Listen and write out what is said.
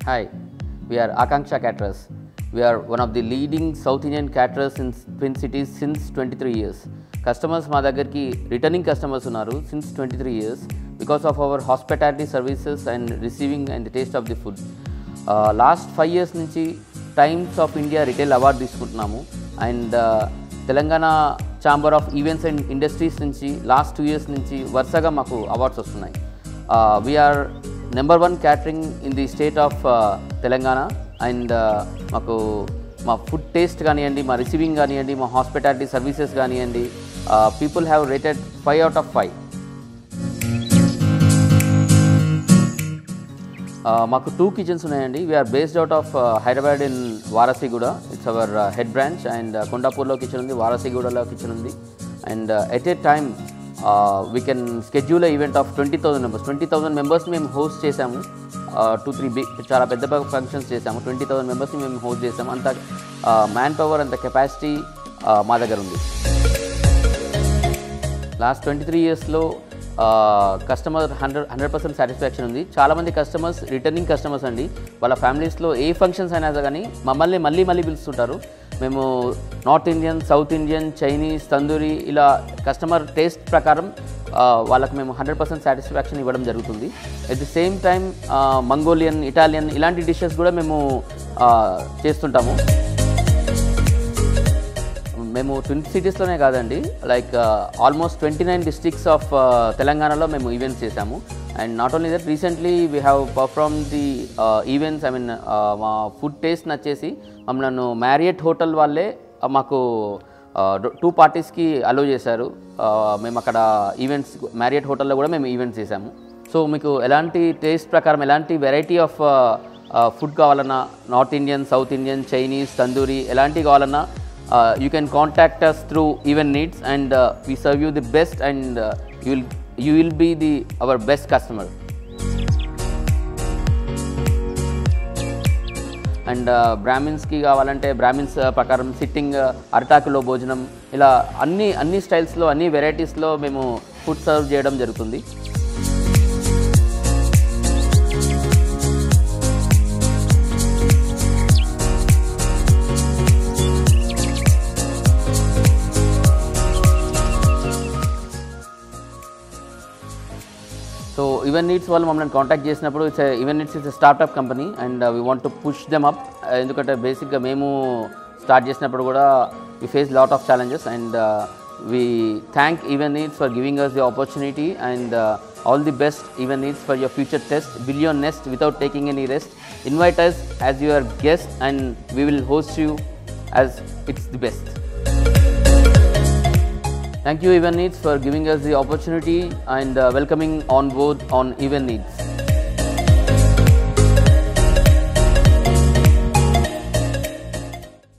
Hi, we are Akanksha Caterers. We are one of the leading South Indian caterers in Twin Cities since 23 years. Customers మా దగ్గరికి returning customers ఉన్నారు since 23 years because of our hospitality services and receiving and the taste of the food. Last 5 years నుంచి Times of India retail award తీసుకుంటున్నాము and Telangana chamber of events and industries నుంచి last 2 years నుంచి వరుసగా మాకు awards వస్తున్నాయి. We're number 1 catering in the state of Telangana and మాకు మా food taste కానివ్వండి, మా రిసీవింగ్ కానివ్వండి, మా హాస్పిటాలిటీ సర్వీసెస్ కానివ్వండి, people have rated 5 out of 5. మాకు 2 kitchens ఉన్నాయండి. We're based out of Hyderabad in Varasiguda. It's our head branch and కొండాపూర్లో kitchen ఉంది, వారాసిగూడలో కిచెన్ ఉంది. And at a time we can schedule event of 20,000 members మేము host చేసాము. 2-3 చాలా పెద్ద functions చేసాము. 20,000 members మేము హోస్ట్ చేసాము. అంత మ్యాన్ పవర్, అంత కెపాసిటీ మా దగ్గర ఉంది. లాస్ట్ 23 yearsలో కస్టమర్ 100% సాటిస్ఫాక్షన్ ఉంది. చాలామంది కస్టమర్స్ రిటర్నింగ్ కస్టమర్స్ అండి. వాళ్ళ ఫ్యామిలీస్లో ఏ ఫంక్షన్స్ అయినా కానీ మమ్మల్ని మళ్ళీ పిలుస్తుంటారు. మేము north Indian, south Indian, Chinese, tandoori ఇలా కస్టమర్ టేస్ట్ ప్రకారం వాళ్ళకి మేము 100% సాటిస్ఫాక్షన్ ఇవ్వడం జరుగుతుంది. At the same time Mongolian, Italian ఇలాంటి డిషెస్ కూడా మేము చేస్తుంటాము. మేము ట్విన్ సిటీస్లోనే కాదండి, లైక్ ఆల్మోస్ట్ 29 districts ఆఫ్ తెలంగాణలో మేము ఈవెంట్స్ చేసాము. And not only that, recently we have perform the events. I mean మా ఫుడ్ టేస్ట్ నచ్చేసి మమ్మల్ని మ్యారియట్ హోటల్ వాళ్ళే మాకు 2 parties అలో చేశారు. మేము అక్కడ ఈవెంట్స్ మ్యారియట్ హోటల్లో కూడా మేము ఈవెంట్స్ చేసాము. సో మీకు ఎలాంటి టేస్ట్ ప్రకారం ఎలాంటి వెరైటీ ఆఫ్ ఫుడ్ కావాలన్నా, north Indian, south Indian, Chinese, tandoori ఎలాంటివి కావాలన్నా you can contact us through Event Needs and we serve you the best and you will be our best customer. And బ్రాహ్మిన్స్కి కావాలంటే బ్రాహ్మిన్స్ ప్రకారం సిట్టింగ్, అరటాకులో భోజనం, ఇలా అన్ని స్టైల్స్లో, అన్ని వెరైటీస్లో మేము ఫుడ్ సర్వ్ చేయడం జరుగుతుంది. సో ఈవెంట్ నీడ్స్ వాళ్ళు మమ్మల్ని కాంటాక్ట్ చేసినప్పుడు event needs is startup company and we want to push them up. ఎందుకంటే బేసిక్గా మేము స్టార్ట్ చేసినప్పుడు కూడా we face lot of challenges and we thank event needs for giving us the opportunity and all the best event needs for your future test. Build your nest without taking any rest. Invite us as your guest and we will host you as it's the best. Thank you Event Needs for giving us the opportunity and welcoming on board on Event Needs.